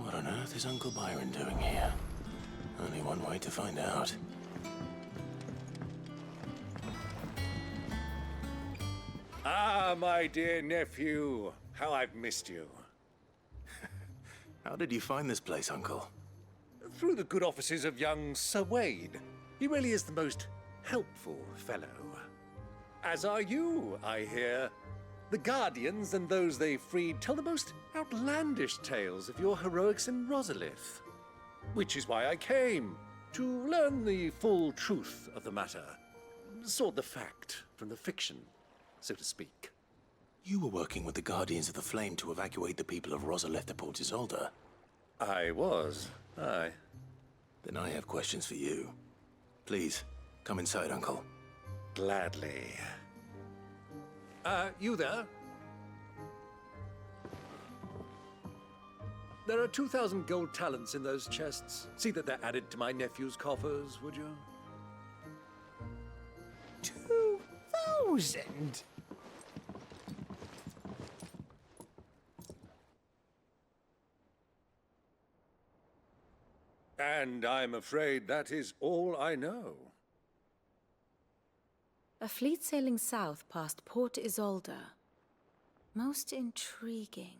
What on earth is Uncle Byron doing here? Only one way to find out. Ah, my dear nephew. How I've missed you. How did you find this place, Uncle? Through the good offices of young Sir Wade. He really is the most helpful fellow. As are you, I hear. The Guardians and those they freed tell the most outlandish tales of your heroics in Rosalith. Which is why I came, to learn the full truth of the matter. Sort the fact from the fiction, so to speak. You were working with the Guardians of the Flame to evacuate the people of Rosalith to Port Isolde. I was, aye. Then I have questions for you. Please, come inside, Uncle. Gladly. You there? There are 2,000 gold talents in those chests. See that they're added to my nephew's coffers, would you? 2,000? And I'm afraid that is all I know. A fleet sailing south past Port Isolde. Most intriguing.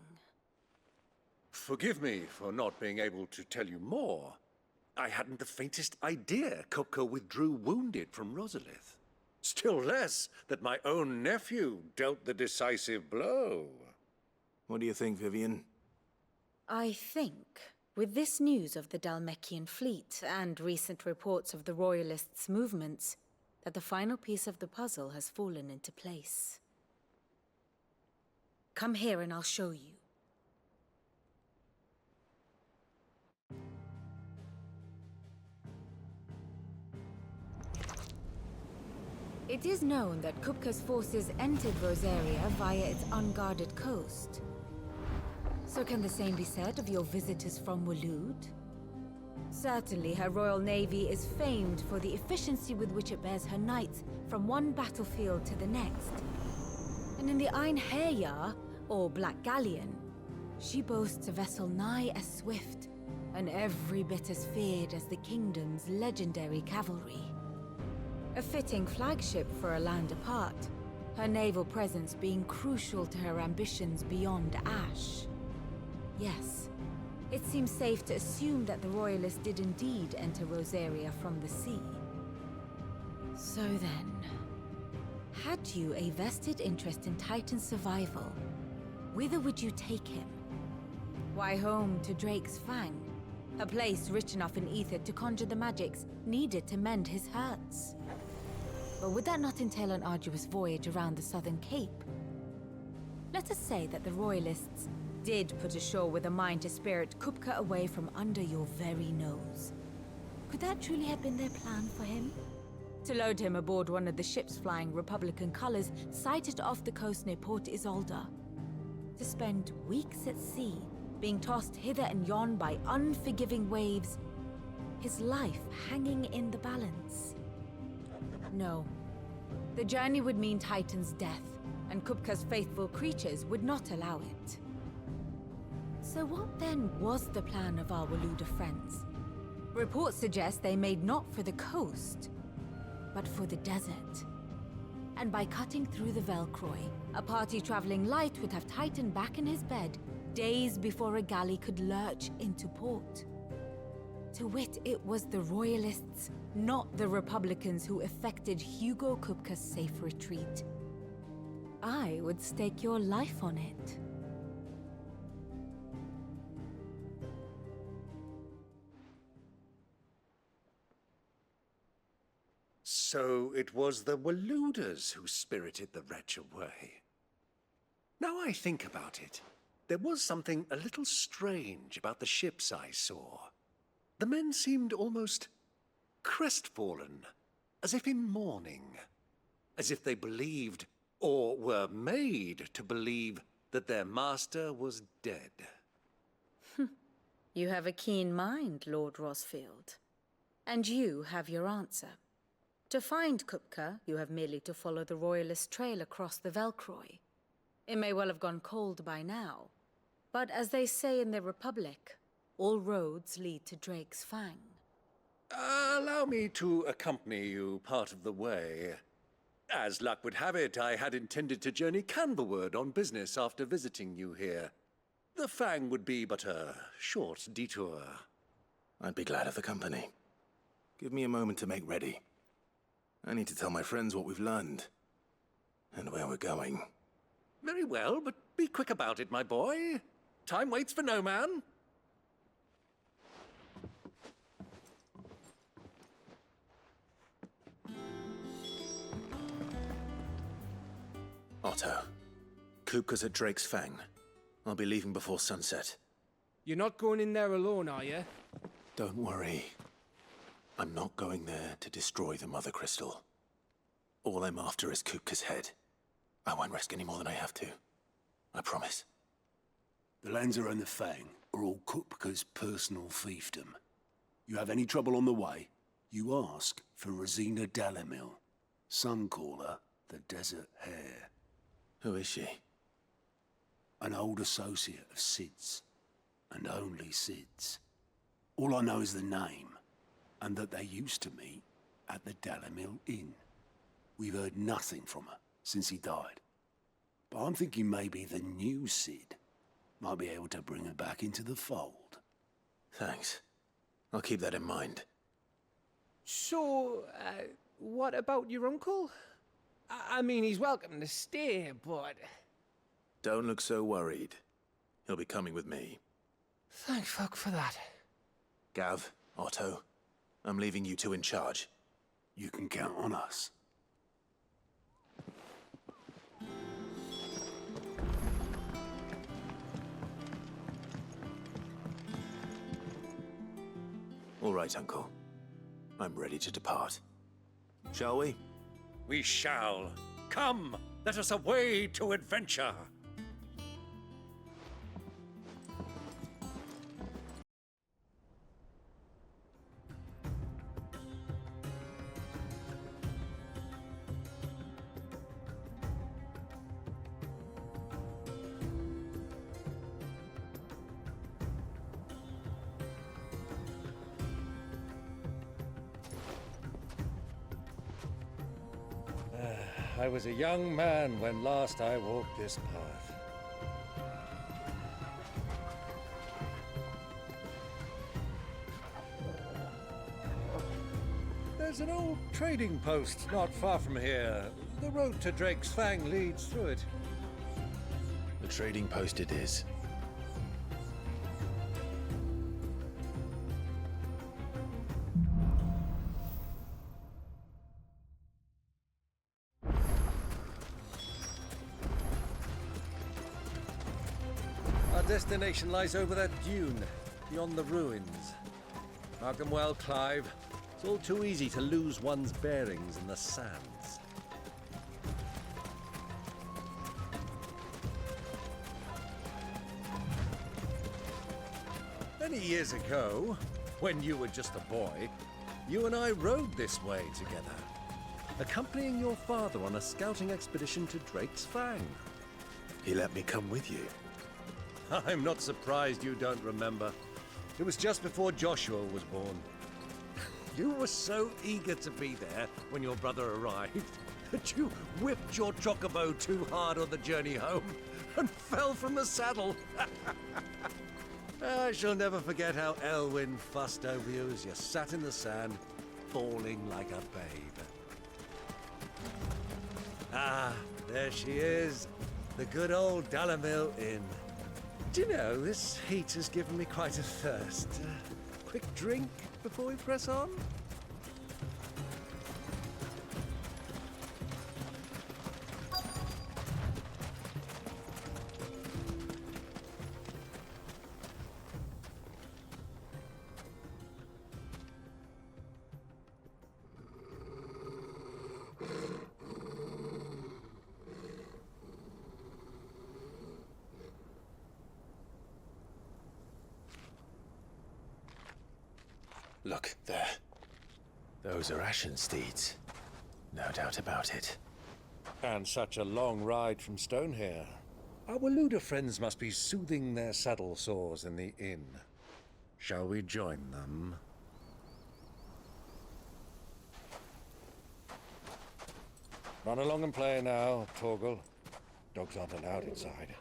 Forgive me for not being able to tell you more. I hadn't the faintest idea Kupka withdrew wounded from Rosalith. Still less that my own nephew dealt the decisive blow. What do you think, Vivian? I think, with this news of the Dhalmekian fleet and recent reports of the Royalists' movements, that the final piece of the puzzle has fallen into place. Come here and I'll show you. It is known that Kupka's forces entered Rosaria via its unguarded coast. So can the same be said of your visitors from Waloed? Certainly, her Royal Navy is famed for the efficiency with which it bears her knights from one battlefield to the next. And in the Einherjar, or Black Galleon, she boasts a vessel nigh as swift and every bit as feared as the kingdom's legendary cavalry. A fitting flagship for a land apart, her naval presence being crucial to her ambitions beyond Ash. Yes. It seems safe to assume that the Royalists did indeed enter Rosaria from the sea. So then, had you a vested interest in Titan's survival, whither would you take him? Why, home to Drake's Fang, a place rich enough in ether to conjure the magics needed to mend his hurts. But would that not entail an arduous voyage around the southern cape? Let us say that the Royalists did put ashore with a mind to spirit Kupka away from under your very nose. Could that truly have been their plan for him? To load him aboard one of the ships flying Republican colors sighted off the coast near Port Isolde. To spend weeks at sea, being tossed hither and yon by unforgiving waves, his life hanging in the balance. No. The journey would mean Titan's death, and Kupka's faithful creatures would not allow it. So what then was the plan of our Waloed friends? Reports suggest they made not for the coast, but for the desert. And by cutting through the Velcroy, a party traveling light would have Titan back in his bed days before a galley could lurch into port. To wit, it was the Royalists, not the Republicans, who effected Hugo Kupka's safe retreat. I would stake your life on it. So it was the Waloeders who spirited the wretch away. Now I think about it, there was something a little strange about the ships I saw. The men seemed almost crestfallen, as if in mourning, as if they believed, or were made to believe, that their master was dead. You have a keen mind, Lord Rosfield. And you have your answer. To find Kupka, you have merely to follow the Royalist trail across the Velcroy. It may well have gone cold by now, but as they say in the Republic, All roads lead to Drake's Fang. Allow me to accompany you part of the way. As luck would have it, I had intended to journey Canberward on business after visiting you here. The Fang would be but a short detour. I'd be glad of the company. Give me a moment to make ready. I need to tell my friends what we've learned. And where we're going. Very well, but be quick about it, my boy. Time waits for no man. Otto. Kupka's at Drake's Fang. I'll be leaving before sunset. You're not going in there alone, are you? Don't worry. I'm not going there to destroy the Mother Crystal. All I'm after is Kupka's head. I won't risk any more than I have to. I promise. The Lancer and the Fang are all Kupka's personal fiefdom. You have any trouble on the way, you ask for Rosina Dalamil, Suncaller, the Desert Hare. Who is she? An old associate of Sid's, and only Sid's. All I know is the name, and that they used to meet at the Dalamil Inn. We've heard nothing from her since he died. But I'm thinking maybe the new Sid might be able to bring her back into the fold. Thanks. I'll keep that in mind. So, what about your uncle? I mean, he's welcome to stay, but... Don't look so worried. He'll be coming with me. Thank fuck for that. Gav, Otto, I'm leaving you two in charge. You can count on us. All right, Uncle. I'm ready to depart. Shall we? We shall. Come, let us away to adventure. I was a young man when last I walked this path. There's an old trading post not far from here. The road to Drake's Fang leads through it. The trading post it is. Our destination lies over that dune, beyond the ruins. Mark them well, Clive. It's all too easy to lose one's bearings in the sands. Many years ago, when you were just a boy, you and I rode this way together, accompanying your father on a scouting expedition to Drake's Fang. He let me come with you. I'm not surprised you don't remember. It was just before Joshua was born. You were so eager to be there when your brother arrived that you whipped your chocobo too hard on the journey home and fell from the saddle. I shall never forget how Elwyn fussed over you as you sat in the sand, bawling like a babe. Ah, there she is, the good old Dalamil Inn. Do you know, this heat has given me quite a thirst. Quick drink before we press on? Look, there. Those are Ashen steeds. No doubt about it. And such a long ride from Stonehair. Our Luda friends must be soothing their saddle sores in the inn. Shall we join them? Run along and play now, Torgal. Dogs aren't allowed inside.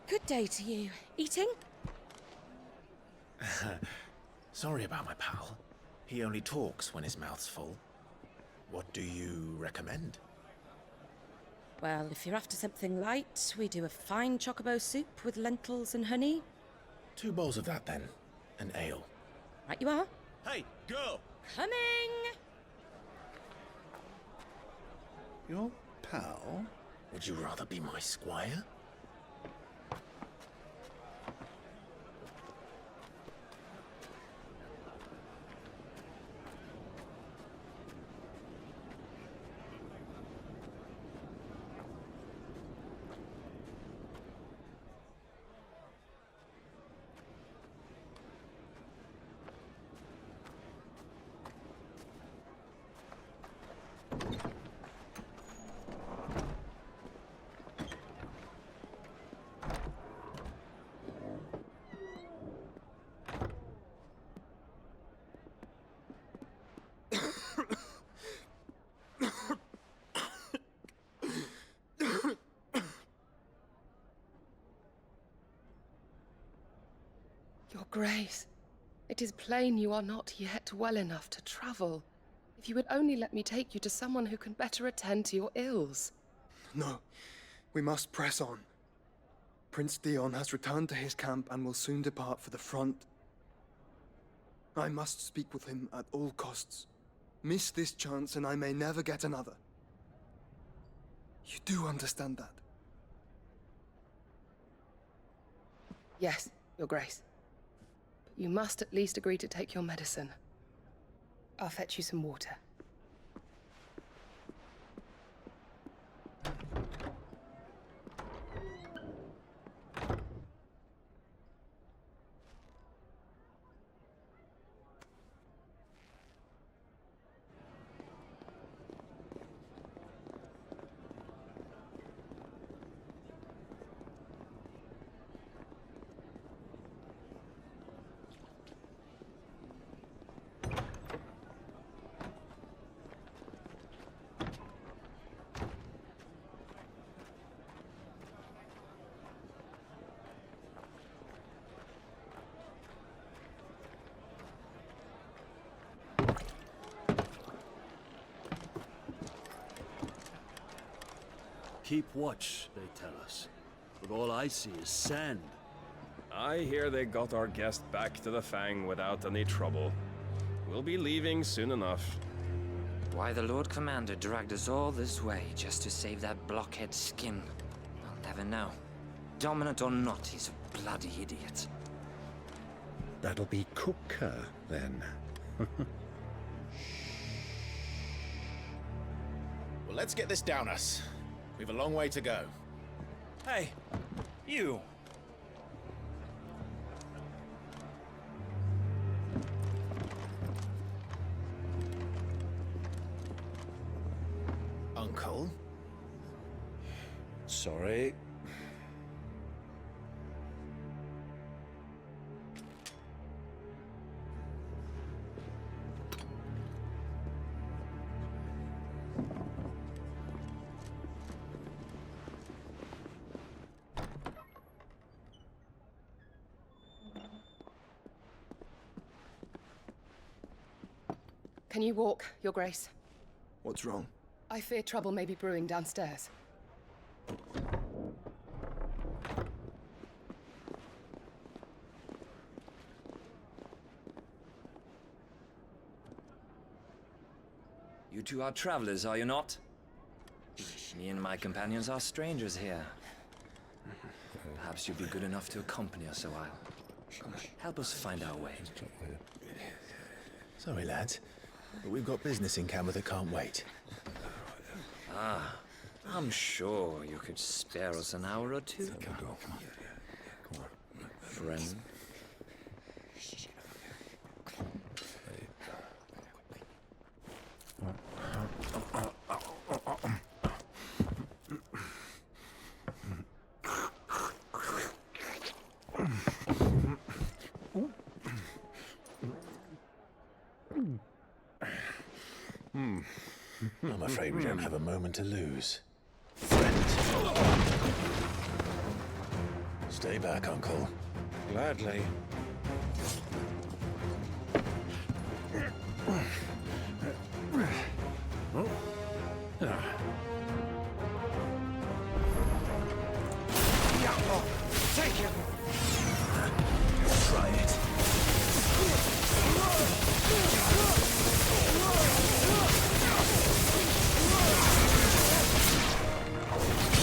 Good day to you. Eating? Sorry about my pal. He only talks when his mouth's full. What do you recommend? Well, if you're after something light, we do a fine chocobo soup with lentils and honey. 2 bowls of that, then. An ale. Right you are. Hey, girl! Coming! Your pal? Would you rather be my squire? Your Grace, it is plain you are not yet well enough to travel. If you would only let me take you to someone who can better attend to your ills. No, we must press on. Prince Dion has returned to his camp and will soon depart for the front. I must speak with him at all costs. Miss this chance and I may never get another. You do understand that? Yes, Your Grace. But you must at least agree to take your medicine. I'll fetch you some water. Keep watch, they tell us. But all I see is sand. I hear they got our guest back to the Fang without any trouble. We'll be leaving soon enough. Why the Lord Commander dragged us all this way just to save that blockhead skin, I'll never know. Dominant or not, he's a bloody idiot. That'll be Cooker, then. Well, let's get this down us. We've a long way to go. Hey, you! Uncle? Sorry. Can you walk, Your Grace? What's wrong? I fear trouble may be brewing downstairs. You two are travelers, are you not? Me and my companions are strangers here. Perhaps you'd be good enough to accompany us a while. Help us find our way. Sorry, lads, but we've got business in camera that can't wait. Ah, I'm sure you could spare us an hour or two. Friend. I'm afraid we don't have a moment to lose. Friend. Stay back, Uncle. Gladly. Take it! Try it.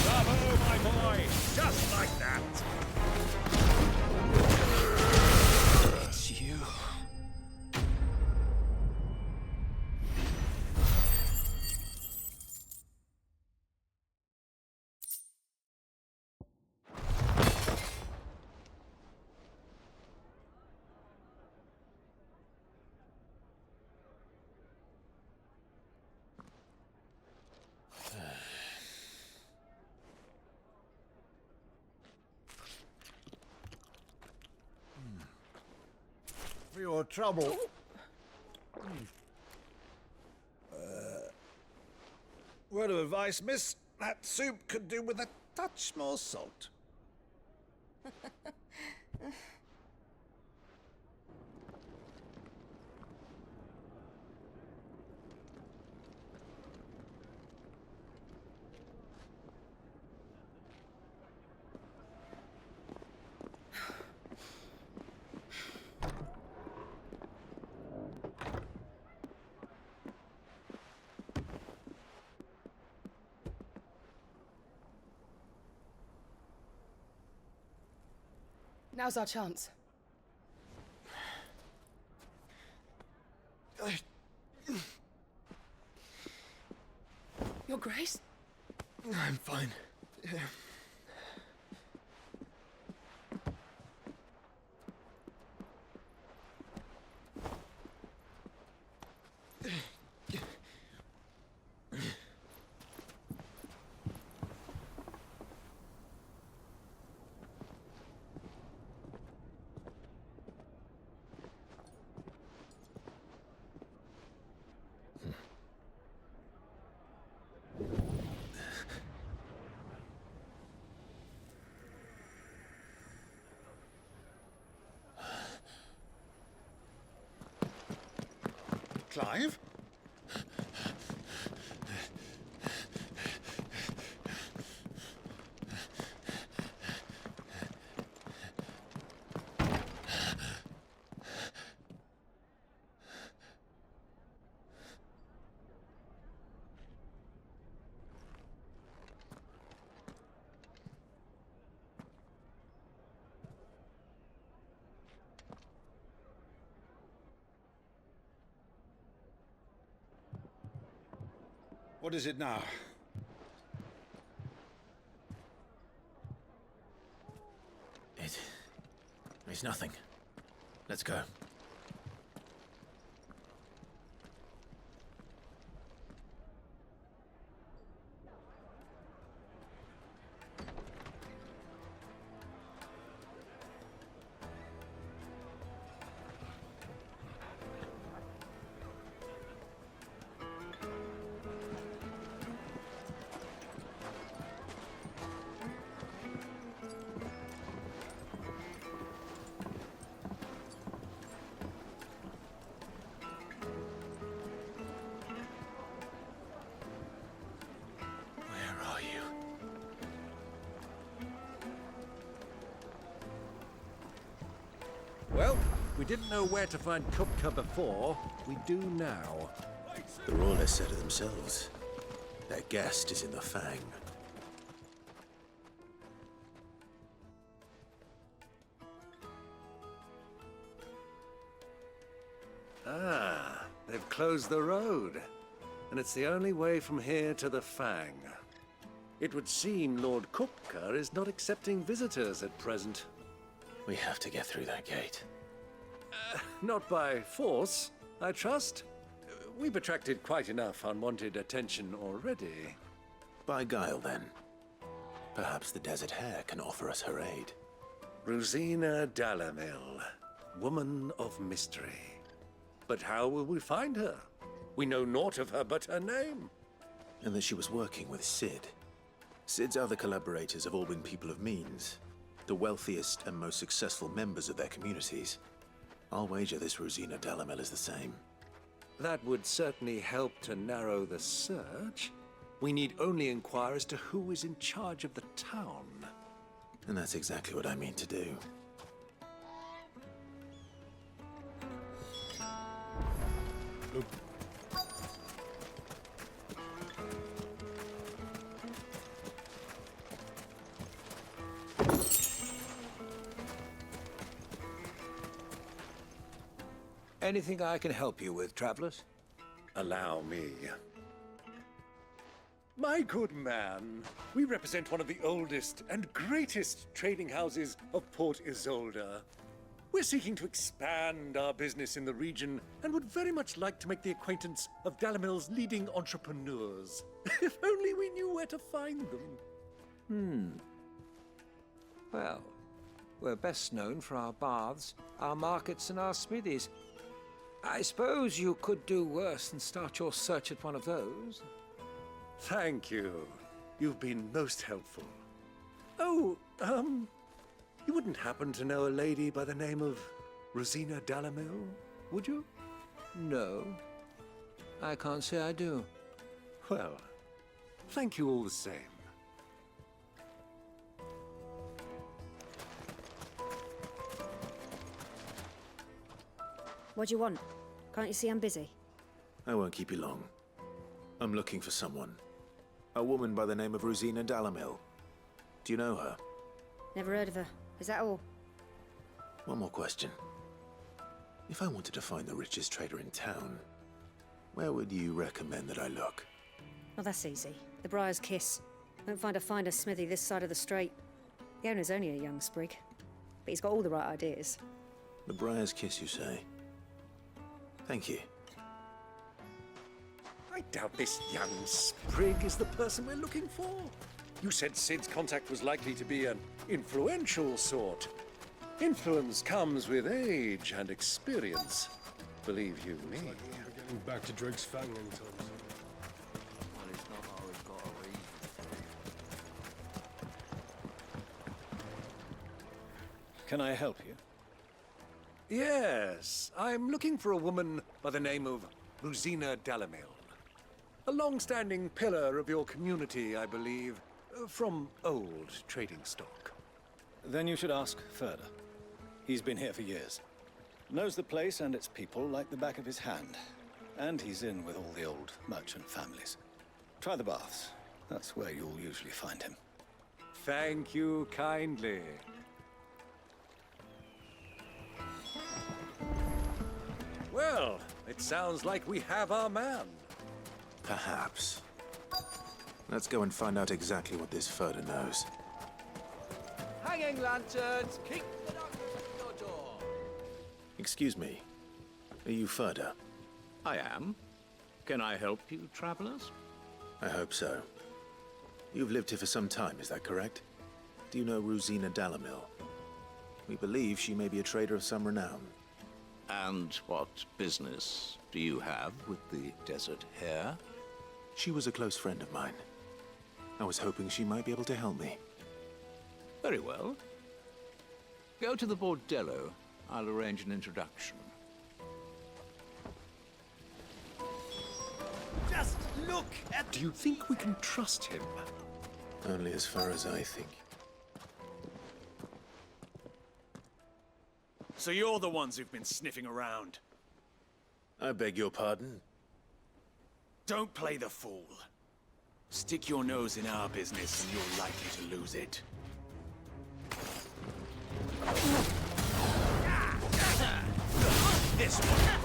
Bravo, my boy! Just like that! It's you. For your trouble. Word of advice, miss. That soup could do with a touch more salt. Now's our chance. Your Grace? I'm fine. Clive? What is it now? It's nothing. Let's go. we didn't know where to find Kupka before, we do now. The Royalists said it themselves. Their guest is in the Fang. Ah, they've closed the road. And it's the only way from here to the Fang. It would seem Lord Kupka is not accepting visitors at present. We have to get through that gate. Not by force, I trust. We've attracted quite enough unwanted attention already. By guile, then. Perhaps the Desert Hare can offer us her aid. Rosina Dalamil, woman of mystery. But how will we find her? We know naught of her but her name. And that she was working with Cid. Cid's other collaborators have all been people of means, the wealthiest and most successful members of their communities. I'll wager this Rosina Dalamil is the same. That would certainly help to narrow the search. We need only inquire as to who is in charge of the town. And that's exactly what I mean to do. Anything I can help you with, travelers? Allow me. My good man, we represent one of the oldest and greatest trading houses of Port Isolde. We're seeking to expand our business in the region and would very much like to make the acquaintance of Dalamil's leading entrepreneurs. If only we knew where to find them. Well, we're best known for our baths, our markets, and our smithies. I suppose you could do worse than start your search at one of those. Thank you. You've been most helpful. Oh, you wouldn't happen to know a lady by the name of Rosina Dalamil, would you? No, I can't say I do. Well, thank you all the same. What do you want? Can't you see I'm busy? I won't keep you long. I'm looking for someone. A woman by the name of Rosina Dalamil. Do you know her? Never heard of her. Is that all? One more question. If I wanted to find the richest trader in town, where would you recommend that I look? Oh, that's easy. The Briar's Kiss. Won't find a finer smithy this side of the strait. The owner's only a young sprig, but he's got all the right ideas. The Briar's Kiss, you say? Thank you. I doubt this young sprig is the person we're looking for. You said Cid's contact was likely to be an influential sort. Influence comes with age and experience. Believe you me. Getting back to Drake's Fang anytime soon. Well, it's not always got a reason. Can I help you? Yes, I'm looking for a woman by the name of Rosina Dalamil. A long-standing pillar of your community, I believe, from old trading stock. Then you should ask Furder. He's been here for years. Knows the place and its people like the back of his hand. And he's in with all the old merchant families. Try the baths. That's where you'll usually find him. Thank you kindly. Well, it sounds like we have our man. Perhaps. Let's go and find out exactly what this Furder knows. Hanging lanterns, keep the darkness at your door. Excuse me. Are you Furder? I am. Can I help you, travelers? I hope so. You've lived here for some time, is that correct? Do you know Rosina Dalamil? We believe she may be a trader of some renown. And what business do you have with the Desert Hare? She was a close friend of mine. I was hoping she might be able to help me. Very well. Go to the bordello. I'll arrange an introduction. Just look at... Do you think we can trust him? Only as far as I think. So you're the ones who've been sniffing around. I beg your pardon? Don't play the fool. Stick your nose in our business and you're likely to lose it. This one.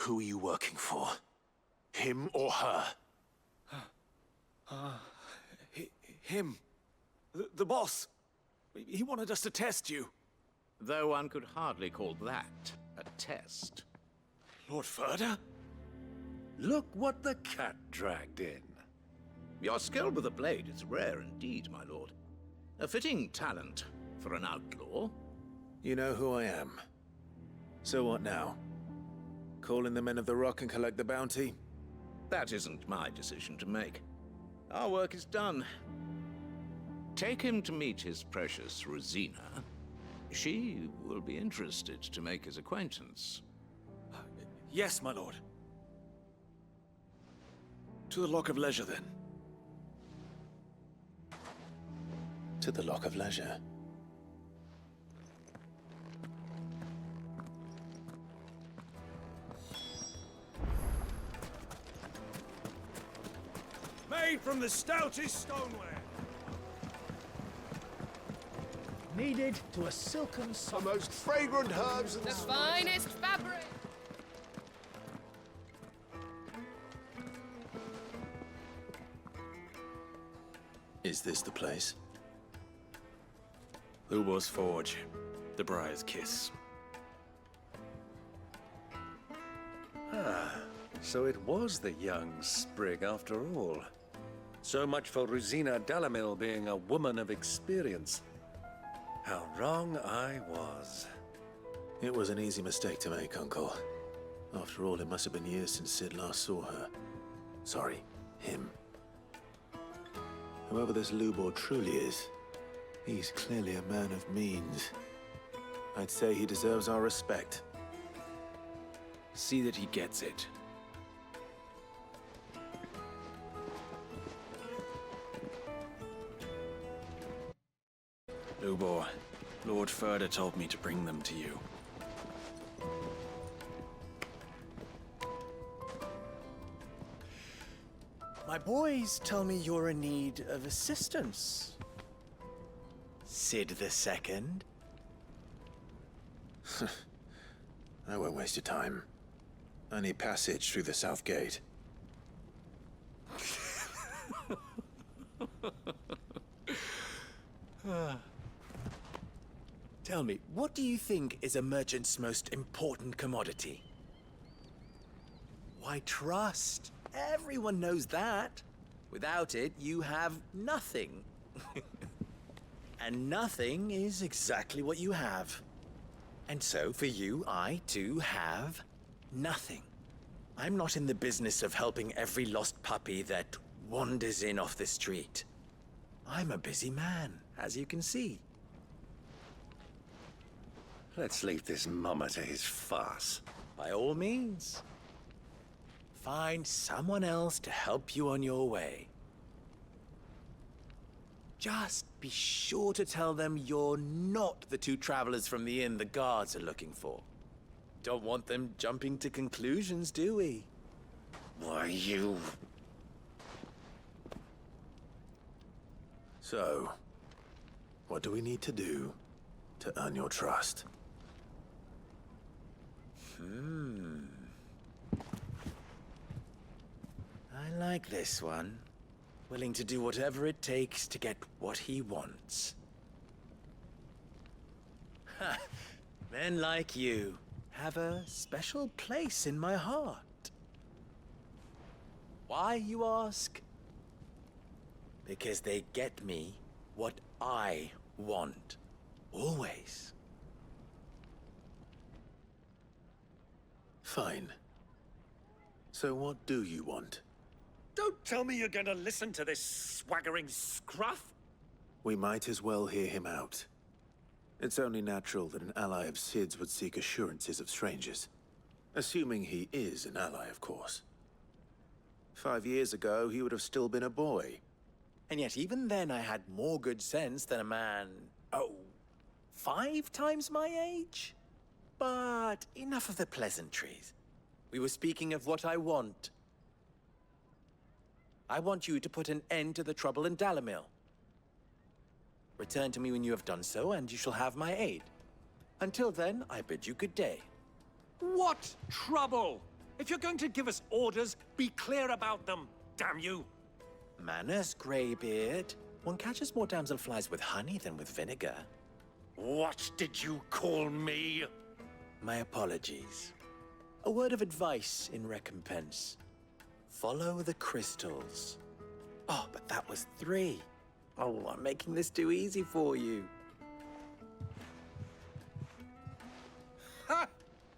Who are you working for? Him or her? Him. The boss. He wanted us to test you. Though one could hardly call that a test. Lord Ferda? Look what the cat dragged in. Your skill with the blade is rare indeed, my lord. A fitting talent for an outlaw. You know who I am. So what now? Call in the Men of the Rock and collect the bounty? That isn't my decision to make. Our work is done. Take him to meet his precious Rosina. She will be interested to make his acquaintance. Yes, my lord. To the Lock of Leisure, then. To the Lock of Leisure. Made from the stoutest stoneware. Needed to a silken soft. The most fragrant herbs and The finest fabric! Is this the place? Lubo's Forge. The Briar's Kiss. Ah, so it was the young sprig after all. So much for Rosina Dalamil being a woman of experience. How wrong I was. It was an easy mistake to make, Uncle. After all, it must have been years since Sid last saw her. Sorry, him. Whoever this Lubor truly is, he's clearly a man of means. I'd say he deserves our respect. See that he gets it. Lubor, Lord Ferda told me to bring them to you. My boys tell me you're in need of assistance. Sid the Second? I won't waste your time. I need passage through the south gate. Tell me, what do you think is a merchant's most important commodity? Why, trust. Everyone knows that. Without it, you have nothing. And nothing is exactly what you have. And so, for you, I, too, have nothing. I'm not in the business of helping every lost puppy that wanders in off the street. I'm a busy man, as you can see. Let's leave this mummer to his farce. By all means. Find someone else to help you on your way. Just be sure to tell them you're not the two travelers from the inn the guards are looking for. Don't want them jumping to conclusions, do we? Why, you... So, what do we need to do to earn your trust? I like this one. Willing to do whatever it takes to get what he wants. Ha! Men like you have a special place in my heart. Why, you ask? Because they get me what I want. Always. Fine. So what do you want? Don't tell me you're going to listen to this swaggering scruff! We might as well hear him out. It's only natural that an ally of Sid's would seek assurances of strangers. Assuming he is an ally, of course. 5 years ago, he would have still been a boy. And yet even then I had more good sense than a man, 5 times my age? But enough of the pleasantries. We were speaking of what I want. I want you to put an end to the trouble in Dalamil. Return to me when you have done so, and you shall have my aid. Until then, I bid you good day. What trouble? If you're going to give us orders, be clear about them, damn you! Manners, Greybeard. One catches more damselflies with honey than with vinegar. What did you call me? My apologies. A word of advice in recompense. Follow the crystals. Oh, but that was 3. Oh, I'm making this too easy for you. Ha!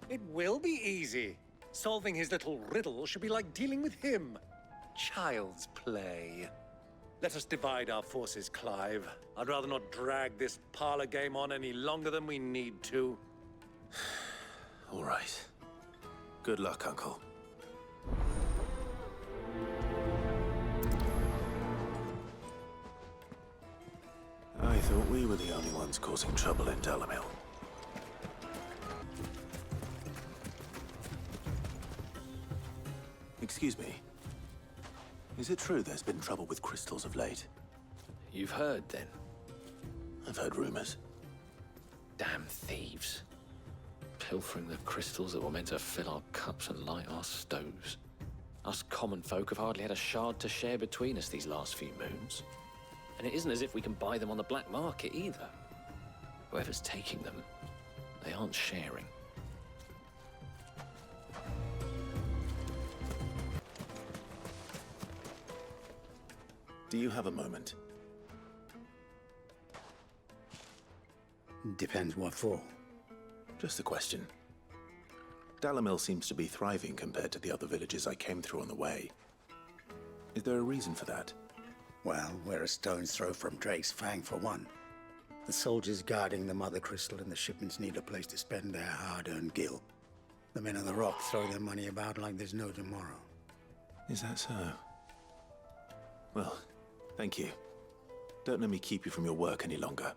It will be easy. Solving his little riddle should be like dealing with him. Child's play. Let us divide our forces, Clive. I'd rather not drag this parlor game on any longer than we need to. All right. Good luck, Uncle. I thought we were the only ones causing trouble in Dalamil. Excuse me. Is it true there's been trouble with crystals of late? You've heard, then? I've heard rumors. Damn thieves. Pilfering the crystals that were meant to fill our cups and light our stoves. Us common folk have hardly had a shard to share between us these last few moons. And it isn't as if we can buy them on the black market either. Whoever's taking them, they aren't sharing. Do you have a moment? Depends what for. Just a question. Dalamil seems to be thriving compared to the other villages I came through on the way. Is there a reason for that? Well, we're a stone's throw from Drake's Fang, for one. The soldiers guarding the Mother Crystal and the shipments need a place to spend their hard-earned gil. The men of the Rock throw their money about like there's no tomorrow. Is that so? Well, thank you. Don't let me keep you from your work any longer.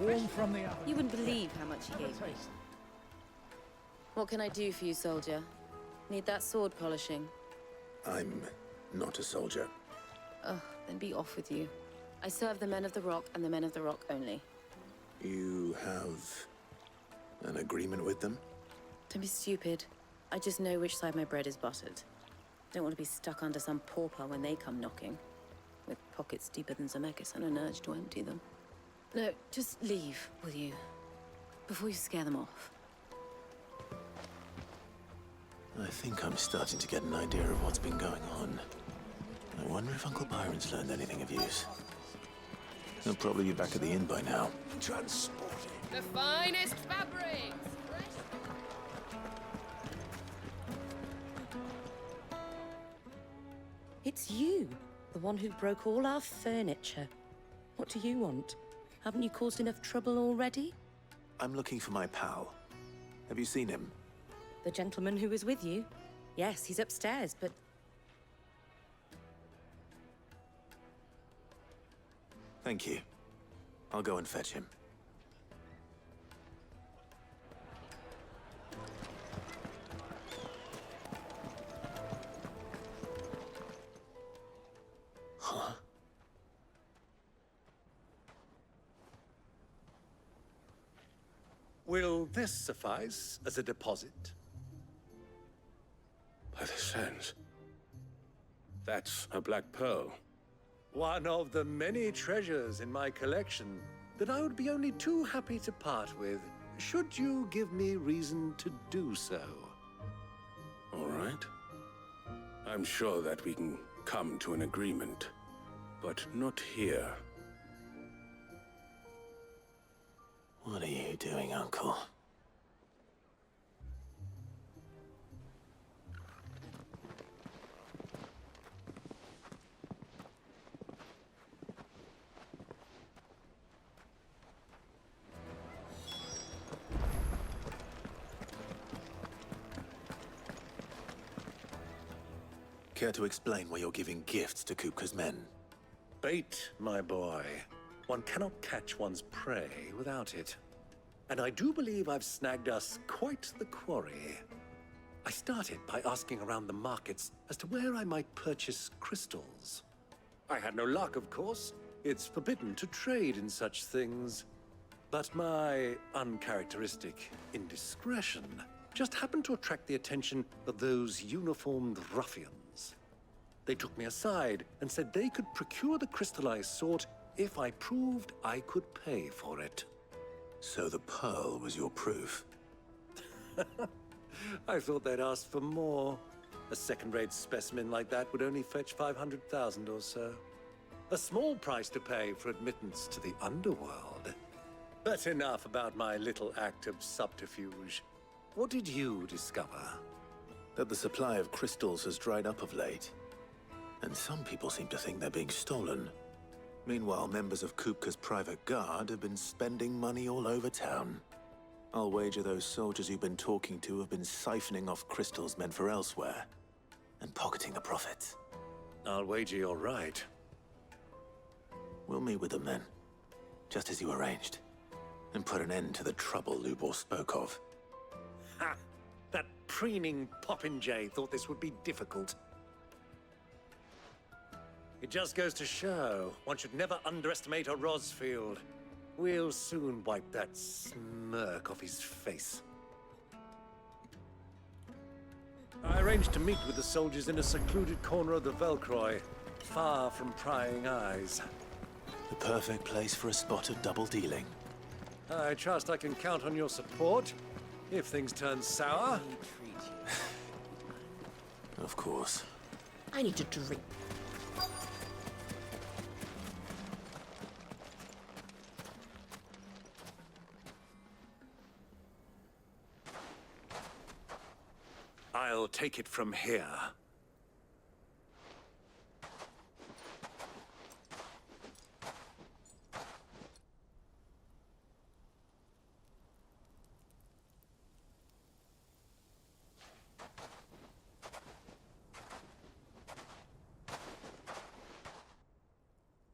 Warm from the oven. You wouldn't believe how much he gave me. What can I do for you, soldier? Need that sword polishing? I'm not a soldier. Ugh, then be off with you. I serve the men of the Rock and the men of the Rock only. You have an agreement with them? Don't be stupid. I just know which side my bread is buttered. Don't want to be stuck under some pauper when they come knocking. With pockets deeper than Zemeckis and an urge to empty them. No, just leave, will you? Before you scare them off. I think I'm starting to get an idea of what's been going on. I wonder if Uncle Byron's learned anything of use. He'll probably be back at the inn by now. Transported. The finest fabrics! It's you, the one who broke all our furniture. What do you want? Haven't you caused enough trouble already? I'm looking for my pal. Have you seen him? The gentleman who was with you? Yes, he's upstairs, but... Thank you. I'll go and fetch him. Huh? Will this suffice as a deposit? By the sands. That's a black pearl. One of the many treasures in my collection that I would be only too happy to part with, should you give me reason to do so. All right. I'm sure that we can come to an agreement, but not here. What are you doing, Uncle? Care to explain why you're giving gifts to Kupka's men? Bait, my boy. One cannot catch one's prey without it. And I do believe I've snagged us quite the quarry. I started by asking around the markets as to where I might purchase crystals. I had no luck, of course. It's forbidden to trade in such things. But my uncharacteristic indiscretion just happened to attract the attention of those uniformed ruffians. They took me aside and said they could procure the crystal I sought if I proved I could pay for it. So the pearl was your proof? I thought they'd ask for more. A second-rate specimen like that would only fetch 500,000 or so. A small price to pay for admittance to the underworld. But enough about my little act of subterfuge. What did you discover? That the supply of crystals has dried up of late. And some people seem to think they're being stolen. Meanwhile, members of Kupka's private guard have been spending money all over town. I'll wager those soldiers you've been talking to have been siphoning off crystals meant for elsewhere, and pocketing the profits. I'll wager you're right. We'll meet with them then, just as you arranged, and put an end to the trouble Lubor spoke of. Ha! That preening popinjay thought this would be difficult. It just goes to show, one should never underestimate a Rosfield. We'll soon wipe that smirk off his face. I arranged to meet with the soldiers in a secluded corner of the Velcroy, far from prying eyes. The perfect place for a spot of double dealing. I trust I can count on your support, if things turn sour. Of course. I need to drink. I'll take it from here.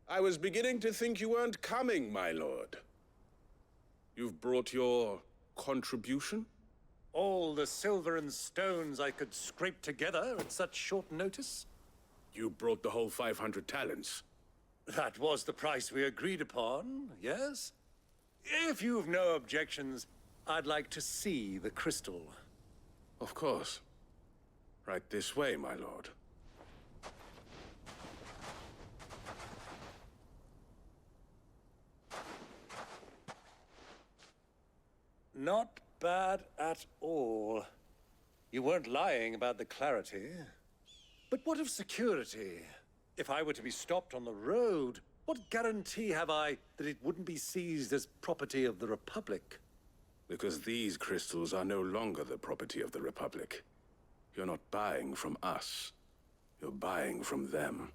I was beginning to think you weren't coming, my lord. You've brought your contribution? All the silver and stones I could scrape together at such short notice? You brought the whole 500 talents. That was the price we agreed upon, yes? If you've no objections, I'd like to see the crystal. Of course. Right this way, my lord. Not bad at all. You weren't lying about the clarity. But what of security? If I were to be stopped on the road, what guarantee have I that it wouldn't be seized as property of the Republic? Because these crystals are no longer the property of the Republic. You're not buying from us. You're buying from them.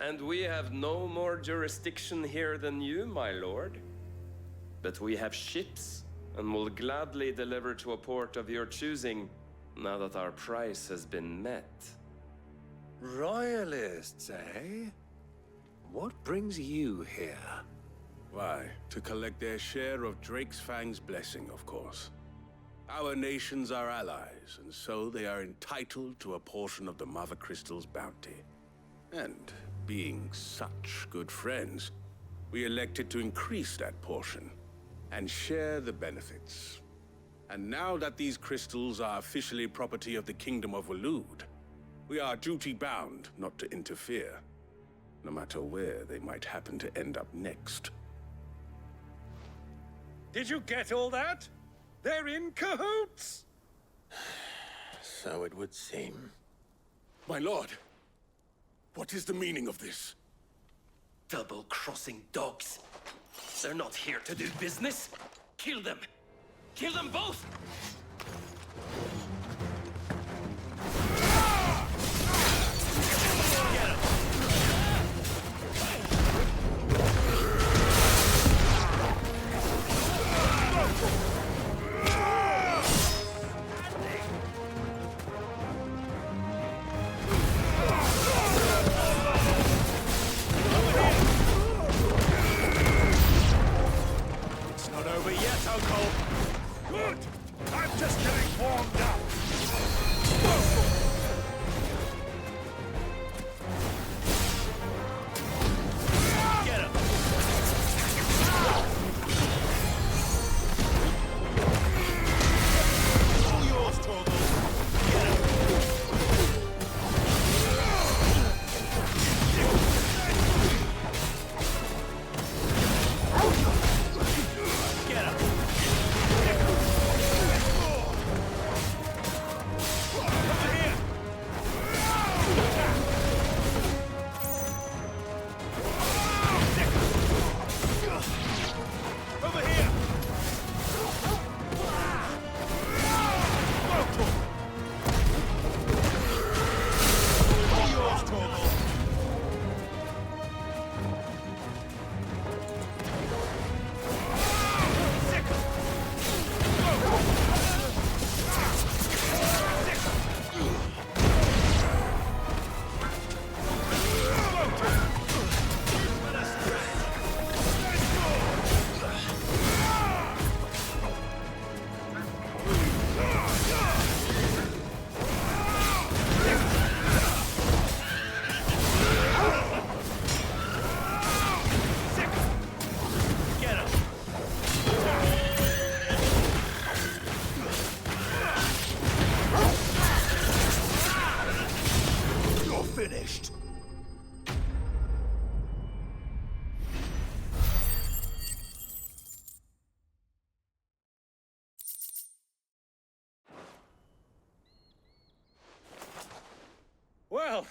And we have no more jurisdiction here than you, my lord. But we have ships, and will gladly deliver to a port of your choosing, now that our price has been met. Royalists, eh? What brings you here? Why, to collect their share of Drake's Fang's blessing, of course. Our nations are allies, and so they are entitled to a portion of the Mother Crystal's bounty. And being such good friends, we elected to increase that portion and share the benefits. And now that these crystals are officially property of the Kingdom of Waloed, we are duty-bound not to interfere, no matter where they might happen to end up next. Did you get all that? They're in cahoots! So it would seem. My lord, what is the meaning of this? Double-crossing dogs. They're not here to do business. Kill them! Kill them both! It's not over yet, Uncle. Good! I'm just getting warmed up. Get him! All yours, Torgal. Get him! Get him! Over here! All yours, Torgal. Get him! You're finished. Well,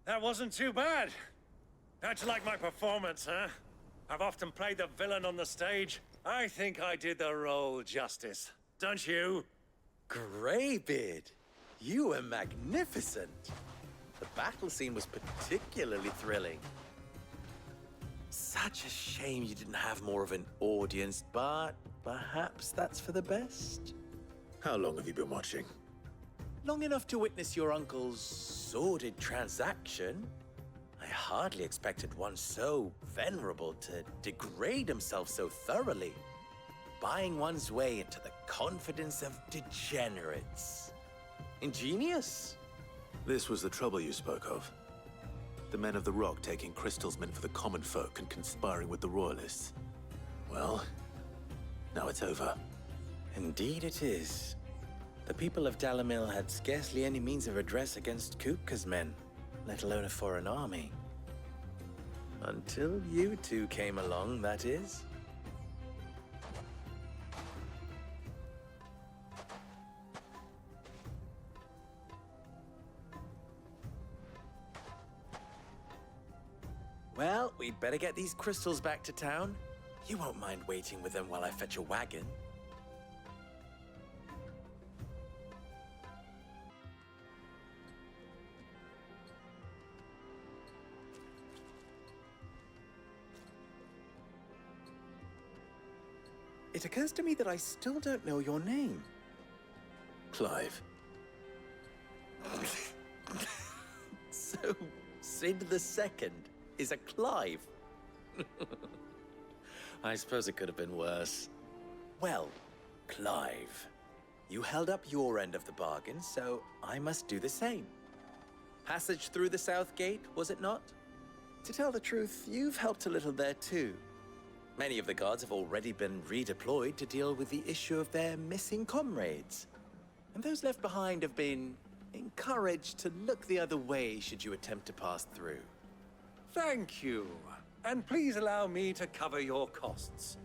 that wasn't too bad. How'd you like my performance, huh? I've often played the villain on the stage. I think I did the role justice. Don't you? Greybeard, you were magnificent. The battle scene was particularly thrilling. Such a shame you didn't have more of an audience, but perhaps that's for the best. How long have you been watching? Long enough to witness your uncle's sordid transaction. I hardly expected one so venerable to degrade himself so thoroughly, buying one's way into the confidence of degenerates. Ingenious. This was the trouble you spoke of. The men of the Rock taking crystals meant for the common folk and conspiring with the Royalists. Well, now it's over. Indeed it is. The people of Dalamil had scarcely any means of redress against Kupka's men, let alone a foreign army. Until you two came along, that is. Well, we'd better get these crystals back to town. You won't mind waiting with them while I fetch a wagon. It occurs to me that I still don't know your name. Clive. So So, Sid the Second is a Clive? I suppose it could have been worse. Well, Clive, you held up your end of the bargain, so I must do the same. Passage through the South Gate, was it not? To tell the truth, you've helped a little there too. Many of the guards have already been redeployed to deal with the issue of their missing comrades. And those left behind have been encouraged to look the other way should you attempt to pass through. Thank you. And please allow me to cover your costs.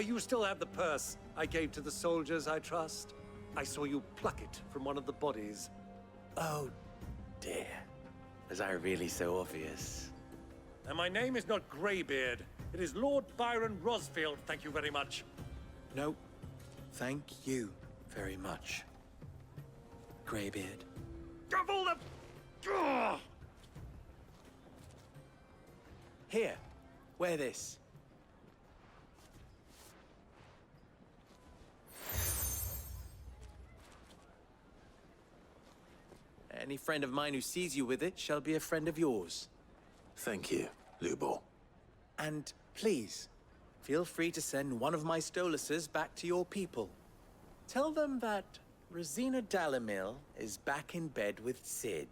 You still have the purse I gave to the soldiers, I trust? I saw you pluck it from one of the bodies. Oh, dear. Was I really so obvious? And my name is not Greybeard. It is Lord Byron Rosfield, thank you very much. No, thank you very much, Greybeard. Of all the... Ugh! Here, wear this. Any friend of mine who sees you with it shall be a friend of yours. Thank you, Lubor. And please, feel free to send one of my Stoluses back to your people. Tell them that Rosina Dalamil is back in bed with Sid.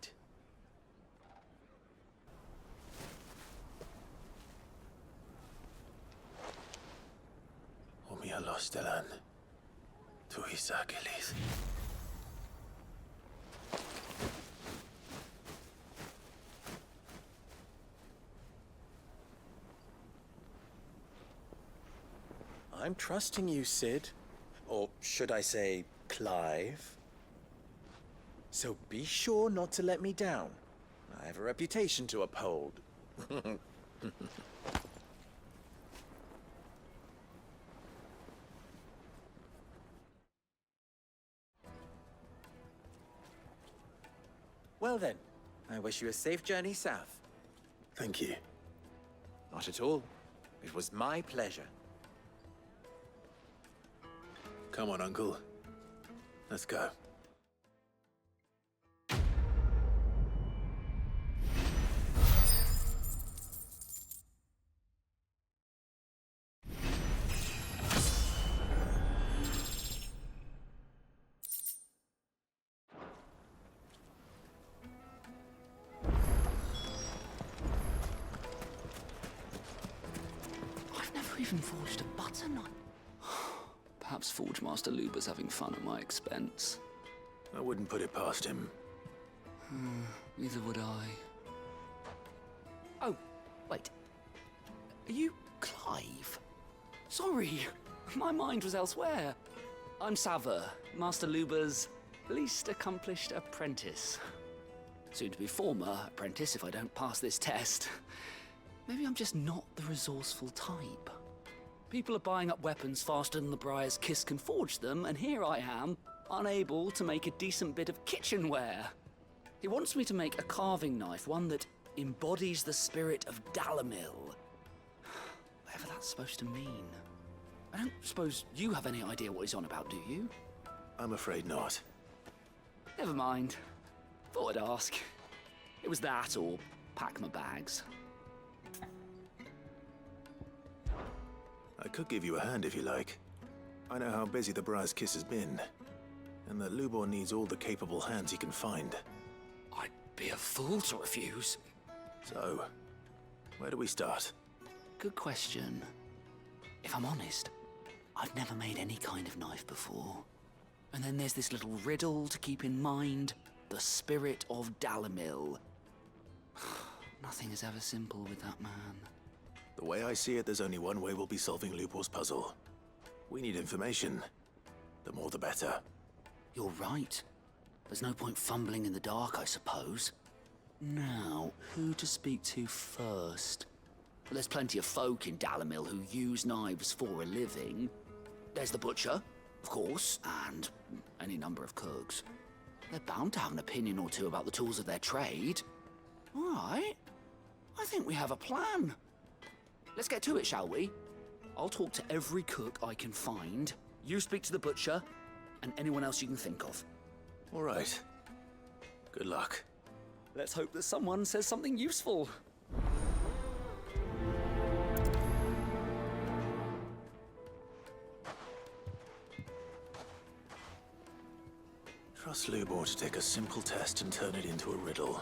Umia Lostelan. Tuisa Gelis. I'm trusting you, Sid. Or should I say, Clive? So be sure not to let me down. I have a reputation to uphold. Well then, I wish you a safe journey south. Thank you. Not at all. It was my pleasure. Come on, Uncle. Let's go. I've never even forged a butter knife. Perhaps Forge Master Luber's having fun at my expense. I wouldn't put it past him. Neither would I. Oh, wait. Are you Clive? Sorry, my mind was elsewhere. I'm Sava, Master Luber's least accomplished apprentice. Soon to be former apprentice if I don't pass this test. Maybe I'm just not the resourceful type. People are buying up weapons faster than the Briar's Kiss can forge them, and here I am, unable to make a decent bit of kitchenware. He wants me to make a carving knife, one that embodies the spirit of Dalamil. Whatever that's supposed to mean. I don't suppose you have any idea what he's on about, do you? I'm afraid not. Never mind. Thought I'd ask. It was that, or pack my bags. I could give you a hand if you like. I know how busy the Briar's Kiss has been, and that Lubor needs all the capable hands he can find. I'd be a fool to refuse. So, where do we start? Good question. If I'm honest, I've never made any kind of knife before. And then there's this little riddle to keep in mind. The spirit of Dalamil. Nothing is ever simple with that man. The way I see it, there's only one way we'll be solving Lubor's puzzle. We need information. The more the better. You're right. There's no point fumbling in the dark, I suppose. Now, who to speak to first? Well, there's plenty of folk in Dalamil who use knives for a living. There's the butcher, of course, and any number of cooks. They're bound to have an opinion or two about the tools of their trade. All right. I think we have a plan. Let's get to it, shall we? I'll talk to every cook I can find. You speak to the butcher, and anyone else you can think of. All right. Good luck. Let's hope that someone says something useful. Trust Lubor to take a simple test and turn it into a riddle.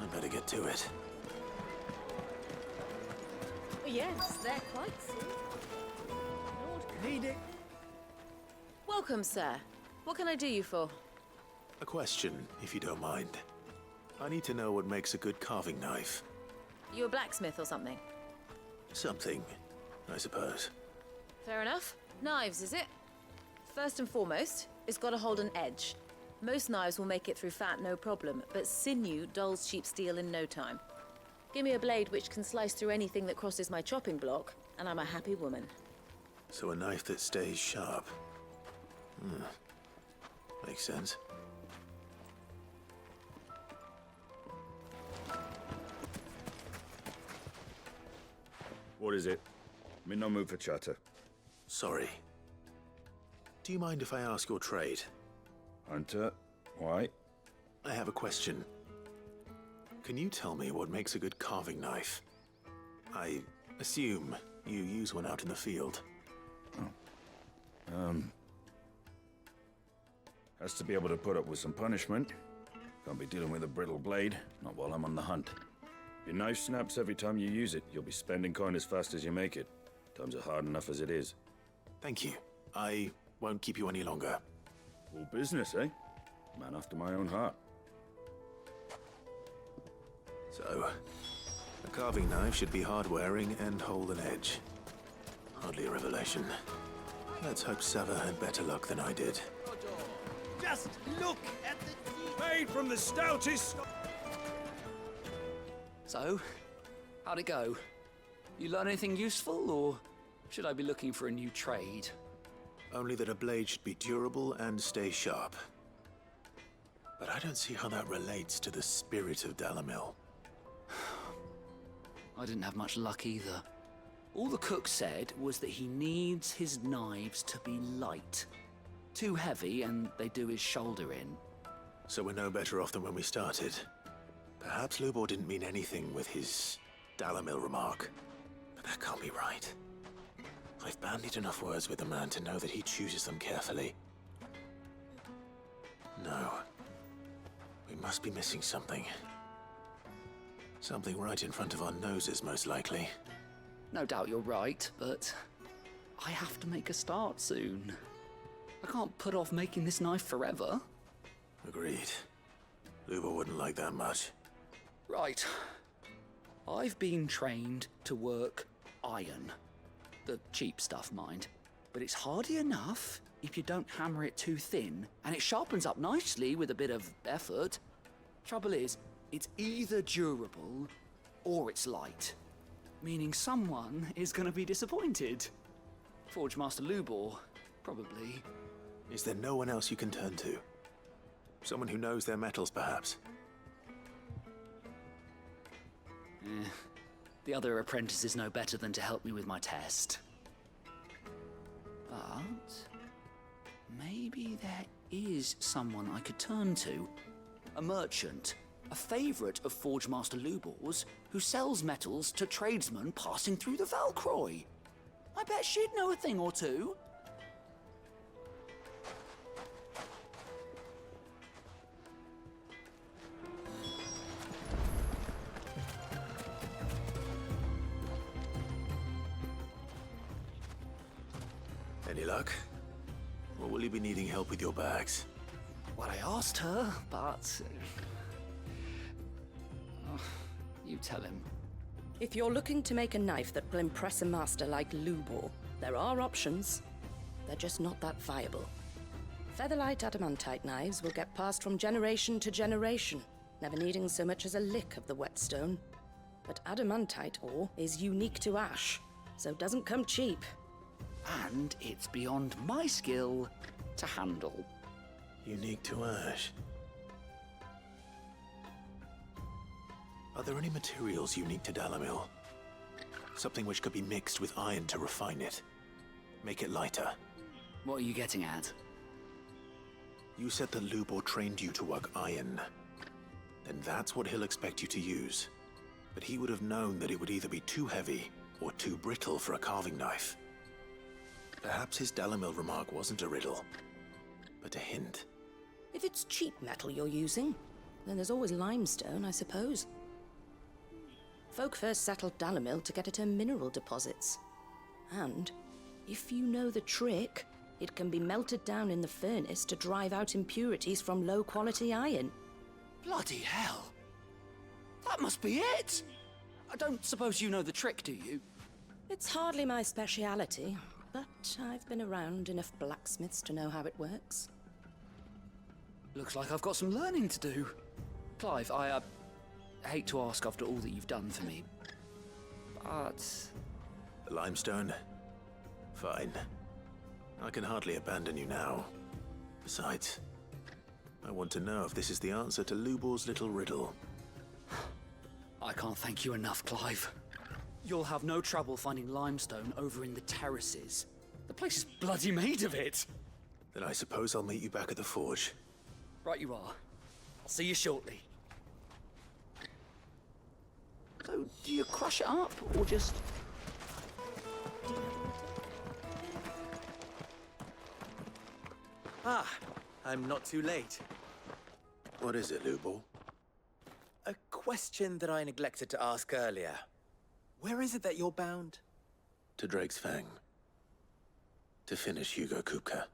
I better get to it. Yes, they're quite soon. Need it. Welcome, sir. What can I do you for? A question, if you don't mind. I need to know what makes a good carving knife. You a blacksmith or something? Something, I suppose. Fair enough. Knives, is it? First and foremost, it's got to hold an edge. Most knives will make it through fat, no problem, but sinew dulls cheap steel in no time. Give me a blade which can slice through anything that crosses my chopping block, and I'm a happy woman. So a knife that stays sharp. Makes sense. What is it? I'm in no mood for chatter. Sorry. Do you mind if I ask your trade? Hunter, why? I have a question. Can you tell me what makes a good carving knife? I assume you use one out in the field. Has to be able to put up with some punishment. Can't be dealing with a brittle blade, not while I'm on the hunt. If your knife snaps every time you use it, you'll be spending coin as fast as you make it. Times are hard enough as it is. Thank you. I won't keep you any longer. All business, eh? Man after my own heart. So, a carving knife should be hard-wearing and hold an edge. Hardly a revelation. Let's hope Sava had better luck than I did. Just look at the teeth made from the stoutest. So, how'd it go? You learn anything useful, or should I be looking for a new trade? Only that a blade should be durable and stay sharp. But I don't see how that relates to the spirit of Dalamil. I didn't have much luck either. All the cook said was that he needs his knives to be light. Too heavy and they do his shoulder in. So we're no better off than when we started. Perhaps Lubor didn't mean anything with his Dalamil remark. But that can't be right. I've bandied enough words with the man to know that he chooses them carefully. No. We must be missing something. Something right in front of our noses, most likely. No doubt you're right, but I have to make a start soon. I can't put off making this knife forever. Agreed. Lubor wouldn't like that much. Right. I've been trained to work iron. The cheap stuff, mind. But it's hardy enough if you don't hammer it too thin, and it sharpens up nicely with a bit of effort. Trouble is, it's either durable or it's light. Meaning someone is gonna be disappointed. Forge Master Lubor, probably. Is there no one else you can turn to? Someone who knows their metals, perhaps? The other apprentices know better than to help me with my test. But maybe there is someone I could turn to. A merchant, a favorite of Forge Master Lubor's, who sells metals to tradesmen passing through the Valcroy. I bet she'd know a thing or two. Any luck? Or will you be needing help with your bags? Well, I asked her, but... you tell him. If you're looking to make a knife that will impress a master like Lubor, there are options. They're just not that viable. Featherlight adamantite knives will get passed from generation to generation, never needing so much as a lick of the whetstone. But adamantite ore is unique to ash, so doesn't come cheap. And it's beyond my skill to handle. Unique to ash. Are there any materials unique to Dalamil? Something which could be mixed with iron to refine it. Make it lighter. What are you getting at? You said that Lubor trained you to work iron. then that's what he'll expect you to use. But he would have known that it would either be too heavy or too brittle for a carving knife. Perhaps his Dalimil remark wasn't a riddle, but a hint. If it's cheap metal you're using, then there's always limestone, I suppose. Folk first settled Dalimil to get at her mineral deposits. And, if you know the trick, it can be melted down in the furnace to drive out impurities from low-quality iron. Bloody hell! That must be it! I don't suppose you know the trick, do you? It's hardly my speciality, but I've been around enough blacksmiths to know how it works. Looks like I've got some learning to do. Clive, I hate to ask after all that you've done for me, but... The limestone? Fine. I can hardly abandon you now. Besides, I want to know if this is the answer to Lubor's little riddle. I can't thank you enough, Clive. You'll have no trouble finding limestone over in the terraces. The place is bloody made of it. Then I suppose I'll meet you back at the forge. Right you are. I'll see you shortly. So, do you crush it up, or just... Ah, I'm not too late. What is it, Lubor? A question that I neglected to ask earlier. Where is it that you're bound? To Drake's Fang. To finish Hugo Kupka.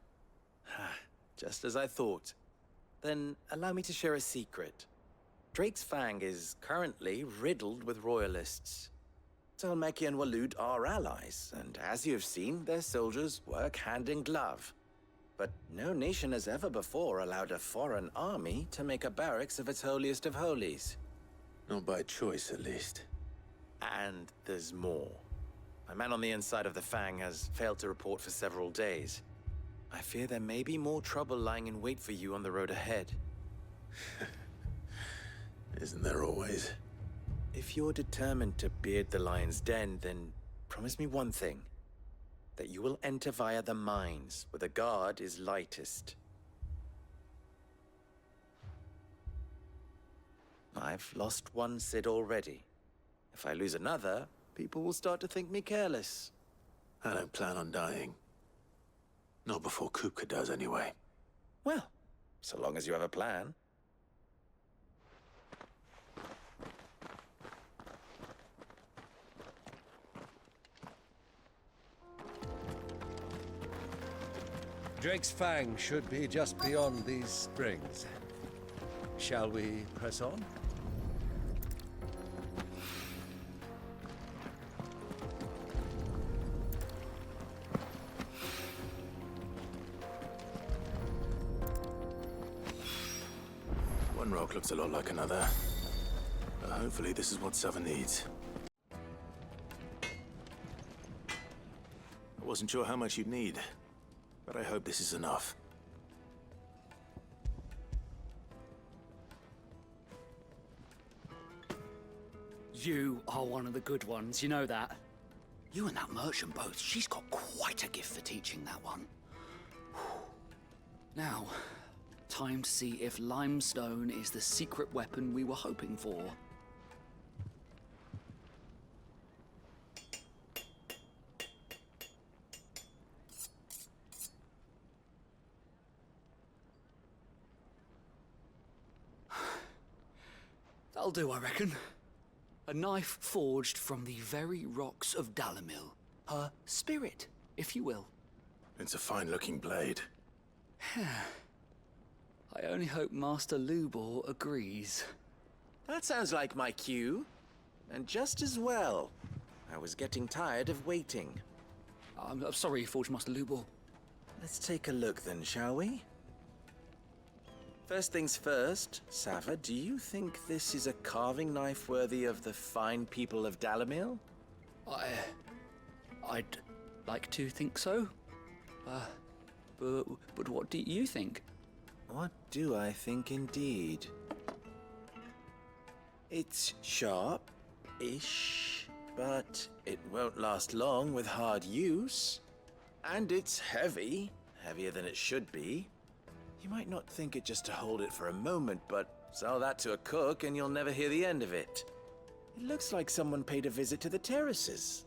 Just as I thought. Then allow me to share a secret. Drake's Fang is currently riddled with royalists. Talmeki and Walud are allies, and as you've seen, their soldiers work hand in glove. But no nation has ever before allowed a foreign army to make a barracks of its holiest of holies. Not by choice, at least. And there's more. My man on the inside of the Fang has failed to report for several days. I fear there may be more trouble lying in wait for you on the road ahead. Isn't there always? If you're determined to beard the lion's den, then promise me one thing. That you will enter via the mines, where the guard is lightest. I've lost one Cid already. If I lose another, people will start to think me careless. I don't plan on dying. Not before Kupka does, anyway. Well, so long as you have a plan. Drake's Fang should be just beyond these springs. Shall we press on? One rock looks a lot like another. But hopefully this is what Sava needs. I wasn't sure how much you'd need, but I hope this is enough. You are one of the good ones, you know that. You and that merchant both, she's got quite a gift for teaching that one. Now, time to see if limestone is the secret weapon we were hoping for. That'll do, I reckon. A knife forged from the very rocks of Dalimil. Her spirit, if you will. It's a fine-looking blade. I only hope Master Lubor agrees. That sounds like my cue. And just as well. I was getting tired of waiting. I'm sorry, Forge Master Lubor. Let's take a look then, shall we? First things first, Sava, do you think this is a carving knife worthy of the fine people of Dalimil? I'd like to think so. But what do you think? What do I think indeed? It's sharp-ish, but it won't last long with hard use. And it's heavy, heavier than it should be. You might not think it just to hold it for a moment, but Sell that to a cook and you'll never hear the end of it. It looks like someone paid a visit to the terraces.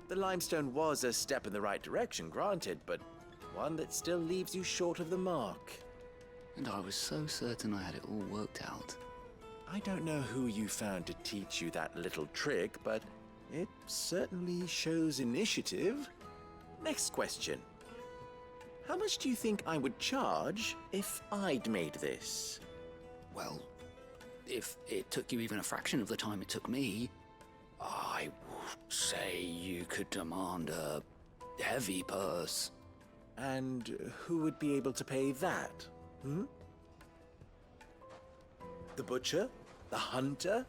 The limestone was a step in the right direction, granted, but one that still leaves you short of the mark. And I was so certain I had it all worked out. I don't know who you found to teach you that little trick, but it certainly shows initiative. Next question. How much do you think I would charge if I'd made this? Well, if it took you even a fraction of the time it took me, I would say you could demand a heavy purse. And who would be able to pay that? The butcher? The hunter?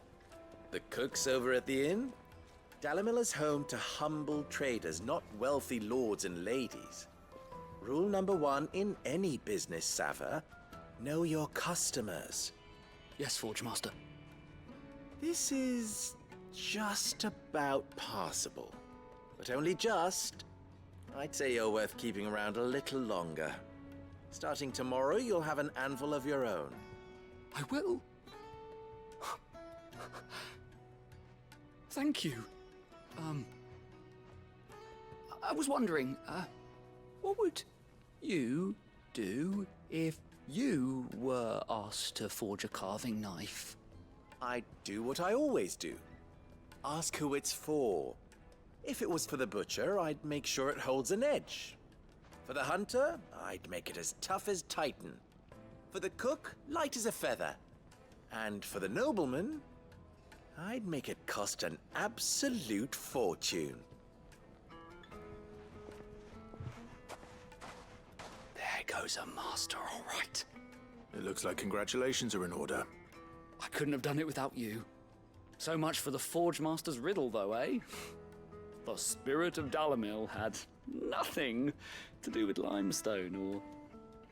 The cooks over at the inn? Dalimil is home to humble traders, not wealthy lords and ladies. Rule number 1 in any business, Sava: know your customers. Yes, Forge Master. This is just about passable. But only just. I'd say you're worth keeping around a little longer. Starting tomorrow, you'll have an anvil of your own. I will. Thank you. I was wondering, what would you do if you were asked to forge a carving knife? I'd do what I always do. Ask who it's for. If it was for the butcher, I'd make sure it holds an edge. For the hunter, I'd make it as tough as Titan. For the cook, light as a feather. And for the nobleman, I'd make it cost an absolute fortune. There goes a master, all right. It looks like congratulations are in order. I couldn't have done it without you. So much for the Forge Master's riddle, though, eh? The spirit of Dalimil had nothing to do with limestone or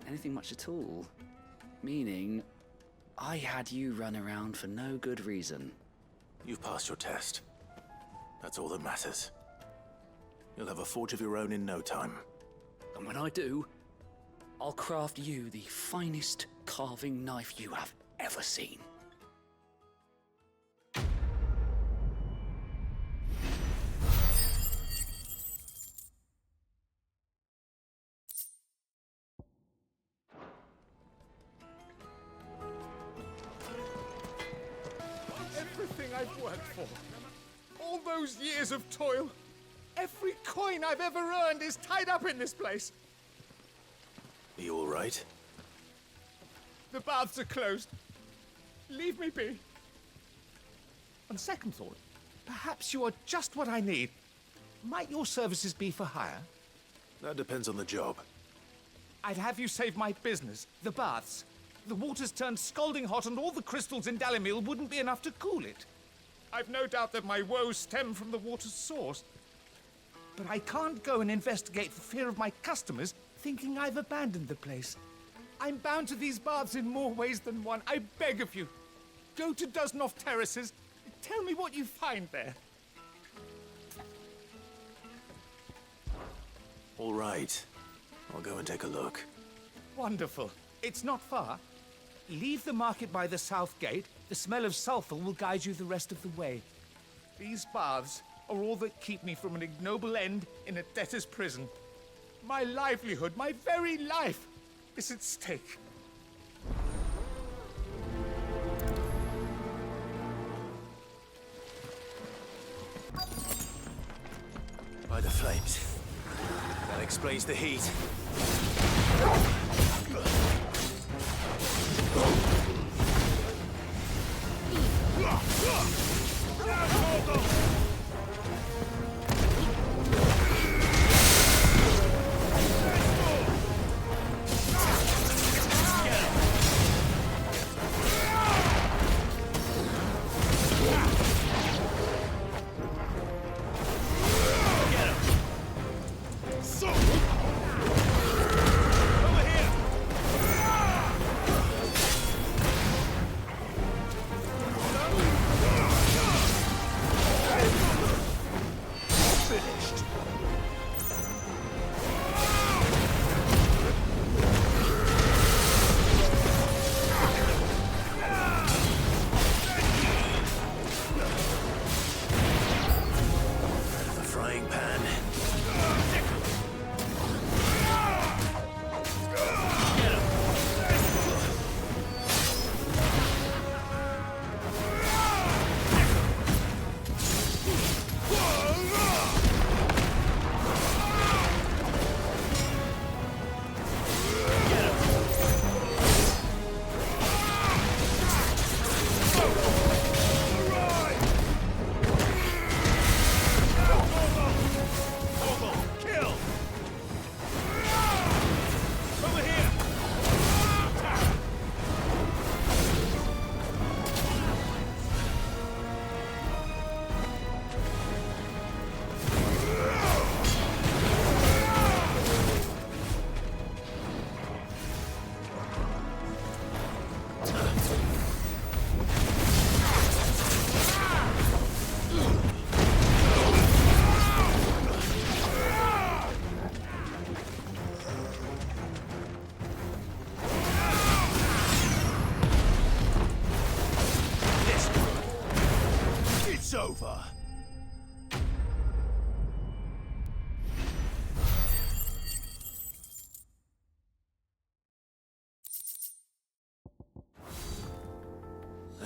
anything much at all. Meaning, I had you run around for no good reason. You've passed your test. That's all that matters. You'll have a forge of your own in no time. And when I do, I'll craft you the finest carving knife you have ever seen. Everything I've worked for, all those years of toil, every coin I've ever earned is tied up in this place. Are you all right? The baths are closed. Leave me be. On second thought, perhaps you are just what I need. Might your services be for hire? That depends on the job. I'd have you save my business, the baths. The water's turned scalding hot and all the crystals in Dalimil wouldn't be enough to cool it. I've no doubt that my woes stem from the water's source. But I can't go and investigate for fear of my customers thinking I've abandoned the place. I'm bound to these baths in more ways than one. I beg of you, go to Dusnoff Terraces. Tell me what you find there. All right. I'll go and take a look. Wonderful. It's not far. Leave the market by the south gate. The smell of sulfur will guide you the rest of the way. These baths are all that keep me from an ignoble end in a debtor's prison. My livelihood, my very life, is at stake. By the flames. That explains the heat.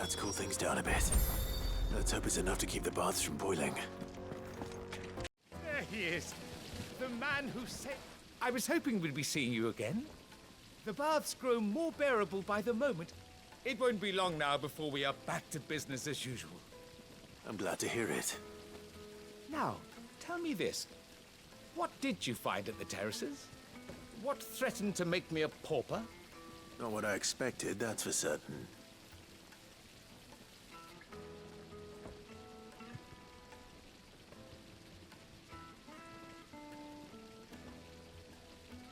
That's cooled things down a bit. Let's hope it's enough to keep the baths from boiling. There he is. The man who said... I was hoping we'd be seeing you again. The baths grow more bearable by the moment. It won't be long now before we are back to business as usual. I'm glad to hear it. Now, tell me this. What did you find at the terraces? What threatened to make me a pauper? Not what I expected, that's for certain.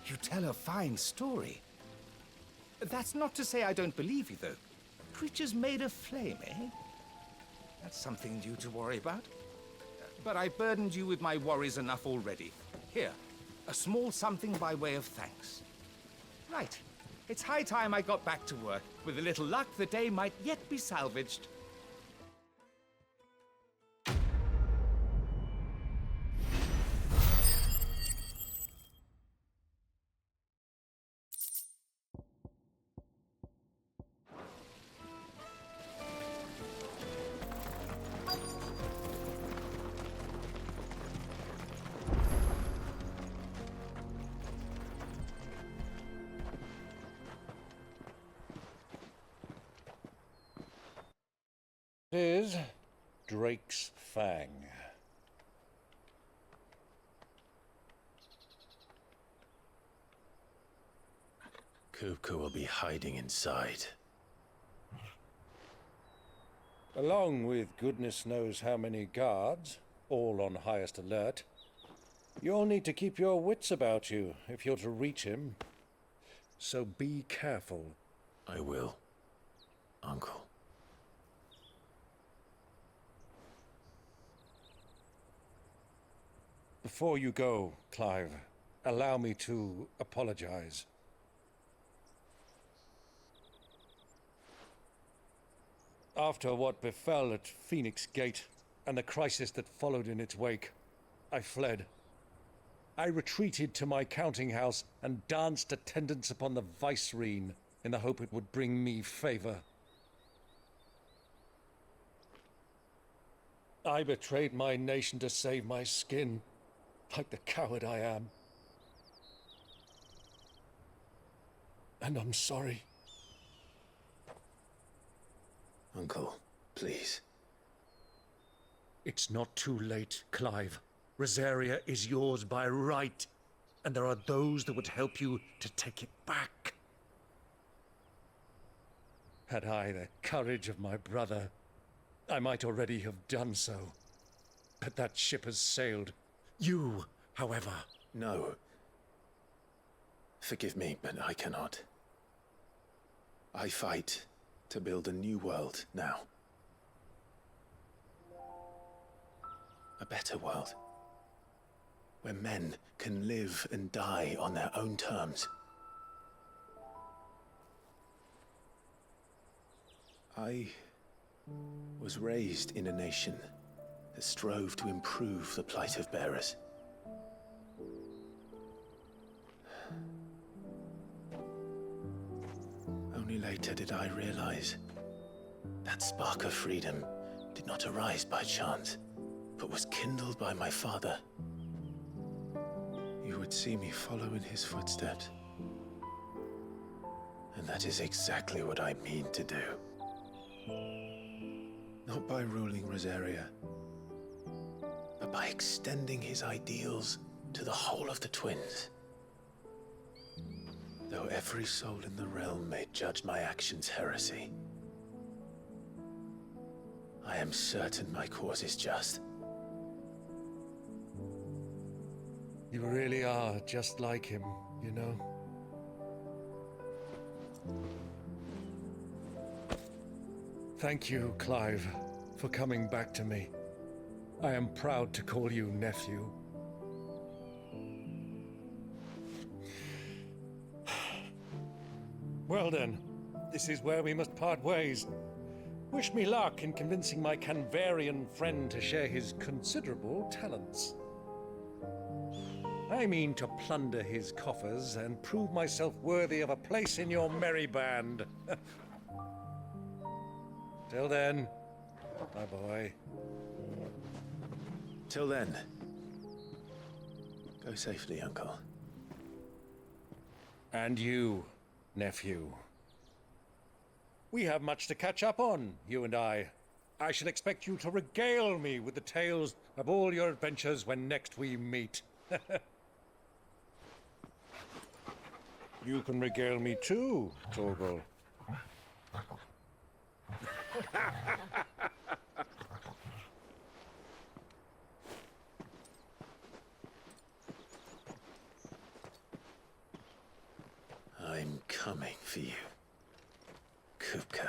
You tell a fine story. That's not to say I don't believe you, though. Creatures made of flame, eh? That's something new to worry about. But I burdened you with my worries enough already. Here, a small something by way of thanks. Right. It's high time I got back to work. With a little luck, the day might yet be salvaged. It is Drake's Fang. Kupka will be hiding inside. Along with goodness knows how many guards, all on highest alert, you'll need to keep your wits about you if you're to reach him. So be careful. I will, Uncle. Before you go, Clive, allow me to apologize. After what befell at Phoenix Gate and the crisis that followed in its wake, I fled. I retreated to my counting house and danced attendance upon the vicereine in the hope it would bring me favor. I betrayed my nation to save my skin, like the coward I am. And I'm sorry. Uncle, please. It's not too late, Clive. Rosaria is yours by right, and there are those that would help you to take it back. Had I the courage of my brother, I might already have done so. But that ship has sailed. You, however... No. Forgive me, but I cannot. I fight to build a new world now. A better world. Where men can live and die on their own terms. I was raised in a nation that strove to improve the plight of bearers. Only later did I realize that spark of freedom did not arise by chance, but was kindled by my father. You would see me follow in his footsteps. And that is exactly what I mean to do. Not by ruling Rosaria, but by extending his ideals to the whole of the twins. Though every soul in the realm may judge my actions heresy, I am certain my cause is just. You really are just like him, you know? Thank you, Clive, for coming back to me. I am proud to call you nephew. Well then, this is where we must part ways. Wish me luck in convincing my Canvarian friend to share his considerable talents. I mean to plunder his coffers and prove myself worthy of a place in your merry band. Till then, my boy. Till then, go safely, Uncle. And you, nephew. We have much to catch up on, you and I. I shall expect you to regale me with the tales of all your adventures when next we meet. You can regale me too, Torgal. I'm coming for you, Kupka.